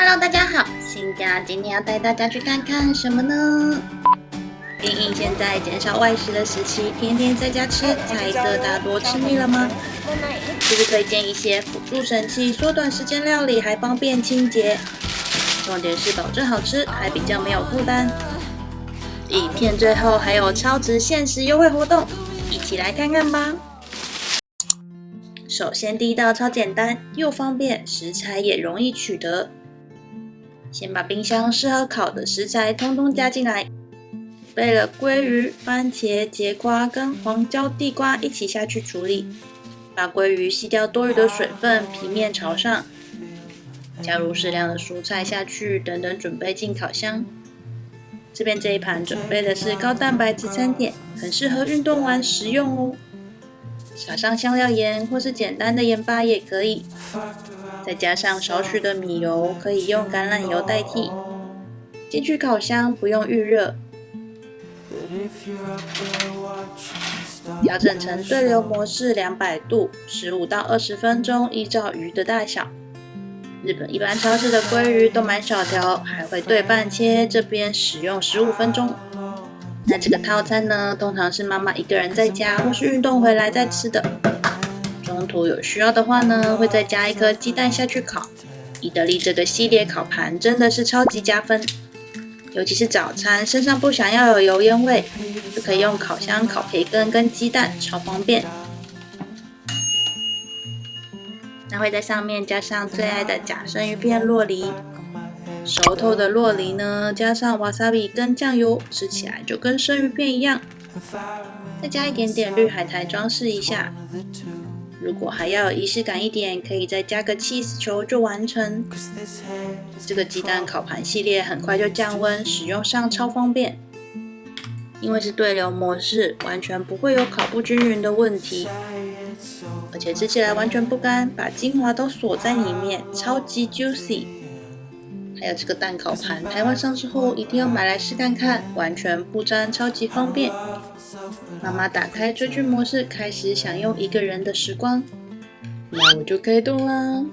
Hello， 大家好，新家今天要带大家去看看什么呢？因应现在减少外食的时期，天天在家吃菜色大多吃腻了吗？是不是推荐一些辅助神器，缩短时间料理，还方便清洁？重点是保证好吃，还比较没有负担。影片最后还有超值限时优惠活动，一起来看看吧。首先第一道超简单又方便，食材也容易取得。先把冰箱适合烤的食材通通加进来，准备了鲑鱼、番茄、节瓜跟黄椒地瓜一起下去处理，把鲑鱼吸掉多余的水分，皮面朝上，加入适量的蔬菜下去，等等准备进烤箱。这边这一盘准备的是高蛋白质餐点，很适合运动完食用哦。撒上香料盐或是简单的盐巴也可以，再加上少许的米油，可以用橄榄油代替。进去烤箱不用预热，调整成对流模式200度，15到20分钟，依照鱼的大小。日本一般超市的鲑鱼都蛮小条，还会对半切，这边使用15分钟。那这个套餐呢，通常是妈妈一个人在家或是运动回来再吃的。中途有需要的话呢，会再加一颗鸡蛋下去烤。伊德利这个系列烤盘真的是超级加分，尤其是早餐身上不想要有油烟味，就可以用烤箱烤培根跟鸡蛋，超方便。那会在上面加上最爱的假生鱼片酪梨。熟透的酪梨呢，加上 wasabi 跟酱油，吃起来就跟生鱼片一样。再加一点点绿海苔装饰一下。如果还要有仪式感一点，可以再加个 cheese 球就完成。这个鸡蛋烤盘系列很快就降温，使用上超方便。因为是对流模式，完全不会有烤不均匀的问题。而且吃起来完全不干，把精华都锁在里面，超级 juicy。还有这个蛋烤盘，台湾上市后一定要买来试看看，完全不粘，超级方便。妈妈打开追剧模式，开始享用一个人的时光。那我就可以动啦。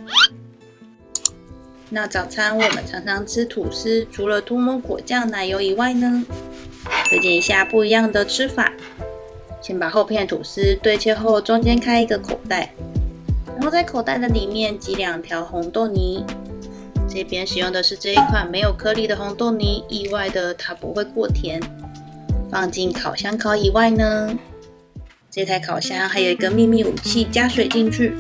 那早餐我们常常吃吐司，除了涂抹果酱、奶油以外呢，推荐一下不一样的吃法。先把厚片吐司对切后，中间开一个口袋，然后在口袋的里面挤2条红豆泥。这边使用的是这一款没有颗粒的红豆泥，意外的它不会过甜。放进烤箱烤以外呢，这台烤箱还有一个秘密武器，加水进去，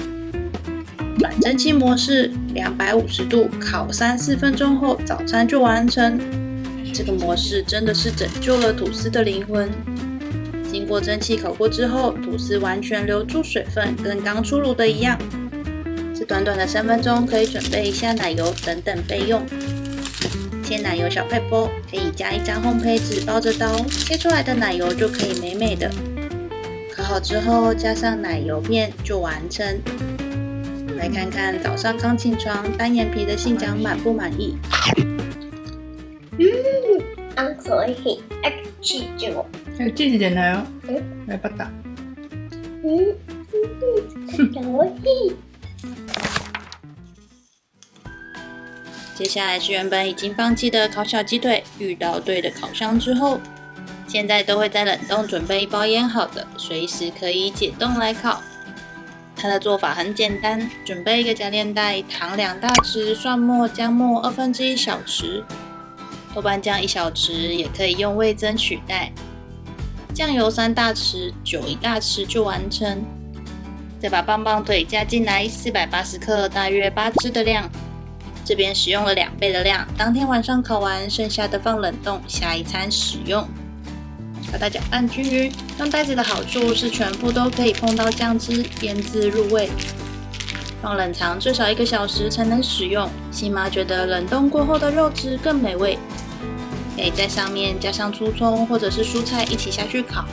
转蒸汽模式250度烤3-4分钟后，早餐就完成。这个模式真的是拯救了吐司的灵魂。经过蒸汽烤过之后，吐司完全留住水分，跟刚出炉的一样。这短短的3分钟，可以准备一下奶油等等备用。切奶油小撇步，可以加一张烘焙纸包着刀，切出来的奶油就可以美美的。烤好之后，加上奶油片就完成。来看看早上刚起床单眼皮的信长满不满意？안 소리 치즈. 치즈 되나요? 네, 맞다. 소리. 接下来是原本已经放弃的烤小鸡腿，遇到对的烤箱之后，现在都会在冷冻准备一包腌好的，随时可以解冻来烤。它的做法很简单，准备一个夹链袋，糖2大匙，蒜末、姜末1/2小匙，豆瓣酱1小匙，也可以用味噌取代。酱油3大匙，酒1大匙就完成。再把棒棒腿加进来，480克，大约8只的量。这边使用了2倍的量，当天晚上烤完，剩下的放冷冻，下一餐使用。把它搅拌均匀。用袋子的好处是全部都可以碰到酱汁，腌制入味。放冷藏最少1个小时才能使用。新妈觉得冷冻过后的肉质更美味，可以在上面加上粗葱或者是蔬菜一起下去烤。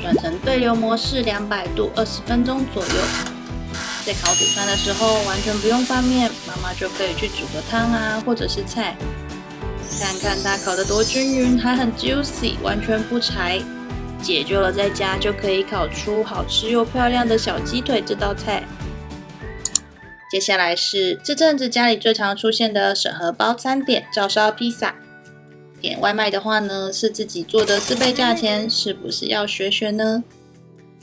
转成对流模式200度20分钟左右。在烤主餐的时候，完全不用翻面，妈妈就可以去煮个汤啊，或者是菜。看看它烤得多均匀，还很 juicy， 完全不柴，解救了在家就可以烤出好吃又漂亮的小鸡腿这道菜。接下来是这阵子家里最常出现的审核包餐点照烧披萨。点外卖的话呢，是自己做的4倍价钱，是不是要学学呢？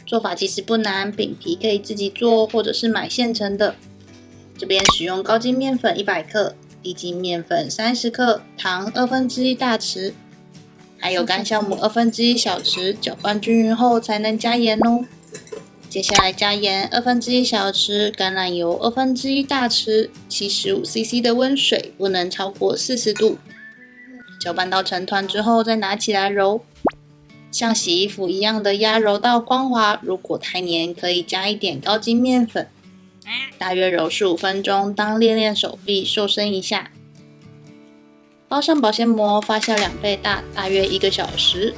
做法其实不难，饼皮可以自己做，或者是买现成的。这边使用高筋面粉100克，低筋面粉30克，糖1/2大匙，还有干酵母1/2小匙，搅拌均匀后才能加盐哦。接下来加盐1/2小匙，橄榄油1/2大匙，75cc 的温水，不能超过40度。搅拌到成团之后，再拿起来揉。像洗衣服一样的压揉到光滑，如果太黏，可以加一点高筋面粉。大约揉15分钟，当练练手臂，瘦身一下。包上保鲜膜，发酵2倍大，大约1个小时。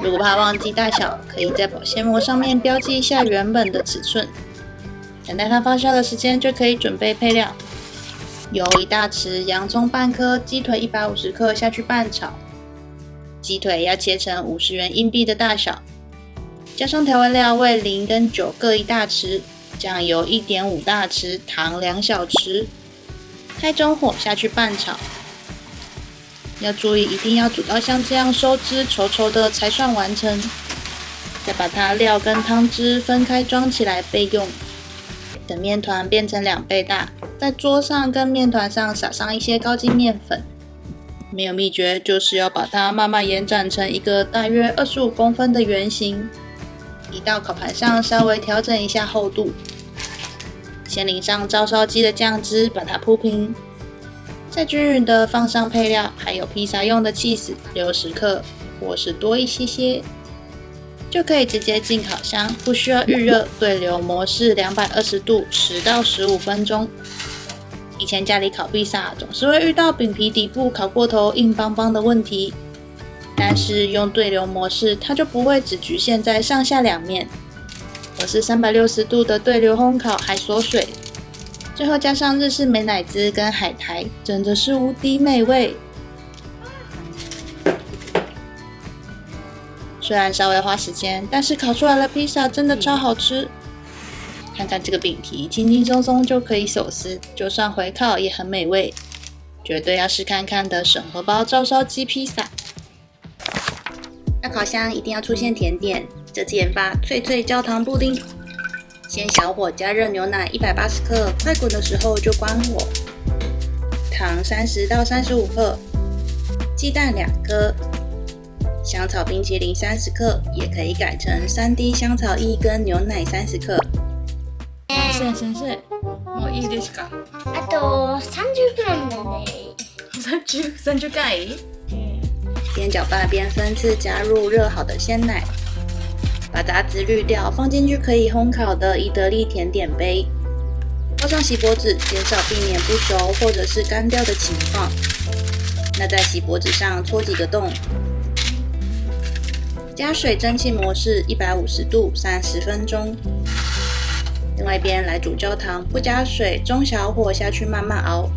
如果怕忘记大小，可以在保鲜膜上面标记一下原本的尺寸。等待它发酵的时间，就可以准备配料。油1大匙，洋葱半颗，鸡腿150克下去拌炒。鸡腿要切成50元硬币的大小，加上调味料味淋跟酒各1大匙，酱油1.5大匙，糖2小匙，开中火下去拌炒。要注意，一定要煮到像这样收汁稠稠的才算完成。再把它料跟汤汁分开装起来备用。等面团变成2倍大，在桌上跟面团上撒上一些高筋面粉。没有秘诀，就是要把它慢慢延展成一个大约25公分的圆形。移到烤盘上，稍微调整一下厚度。先淋上照烧鸡的酱汁，把它铺平。再均匀的放上配料，还有披萨用的起司60克，或是多一些，就可以直接进烤箱，不需要预热，对流模式220度10到15分钟。以前家里烤披萨总是会遇到饼皮底部烤过头硬邦邦的问题，但是用对流模式，它就不会只局限在上下两面，而是360度的对流烘烤，还锁水。最后加上日式美乃滋跟海苔，真的是无敌美味。虽然稍微花时间，但是烤出来的披萨真的超好吃。看看这个饼皮，轻轻松松就可以手撕，就算回烤也很美味，绝对要试看看的审核包照烧鸡披萨。那烤箱一定要出现甜点，这次研发脆脆焦糖布丁。先小火加热牛奶180克，快滚的时候就关火。糖30到35克，鸡蛋2颗，香草冰淇淋30克，也可以改成3滴香草液跟牛奶30克。先生、もういいですか？あと30分だね。30回？边搅拌边分次加入热好的鲜奶，把杂质滤掉，放进去可以烘烤的宜得利甜点杯，包上锡箔纸，减少避免不熟或者是干掉的情况。那在锡箔纸上戳几个洞，加水蒸汽模式150度30分钟。另外一边来煮焦糖，不加水，中小火下去慢慢熬，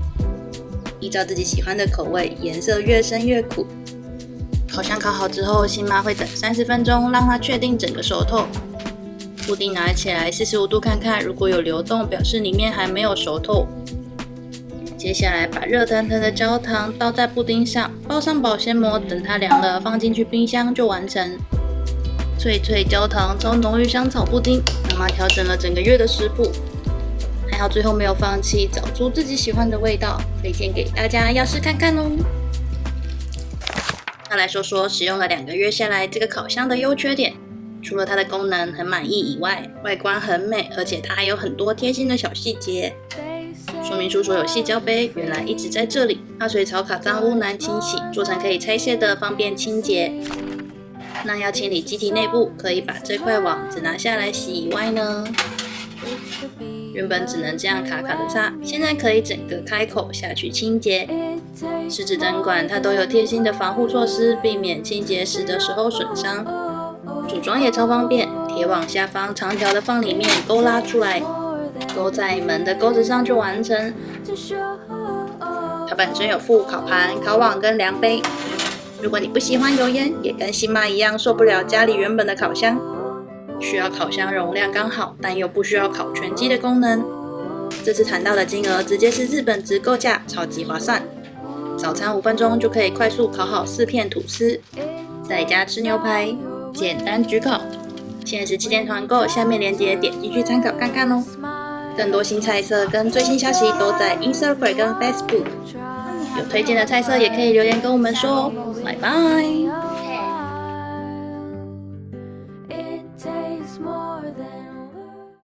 依照自己喜欢的口味，颜色越深越苦。烤箱烤好之后，新妈会等30分钟，让它确定整个熟透。布丁拿起来45度看看，如果有流动，表示里面还没有熟透。接下来把热腾腾的焦糖倒在布丁上，包上保鲜膜，等它凉了，放进去冰箱就完成。脆脆焦糖超浓郁香草布丁，妈妈调整了整个月的食谱，还好最后没有放弃，找出自己喜欢的味道，推荐给大家要试看看哦。那来说说使用了2个月下来，这个烤箱的优缺点。除了它的功能很满意以外，外观很美，而且它还有很多贴心的小细节。说明书说有矽胶杯，原来一直在这里。怕水槽卡脏污难清洗，做成可以拆卸的，方便清洁。那要清理机体内部，可以把这块网子拿下来洗以外呢，原本只能这样卡卡的擦，现在可以整个开口下去清洁。十指灯管它都有贴心的防护措施，避免清洁时的时候损伤。组装也超方便，铁网下方长条的放里面，勾拉出来，勾在门的钩子上就完成。它本身有附烤盘、烤网跟量杯。如果你不喜欢油烟，也跟新妈一样受不了家里原本的烤箱，需要烤箱容量刚好，但又不需要烤全鸡的功能，这次谈到的金额直接是日本直购价，超级划算。早餐5分钟就可以快速烤好4片吐司，在家吃牛排，简单焗烤。限时期间团购，下面链接点进去参考看看哦。更多新菜色跟最新消息都在 Instagram 跟 Facebook，有推荐的菜色也可以留言跟我们说哦。拜拜。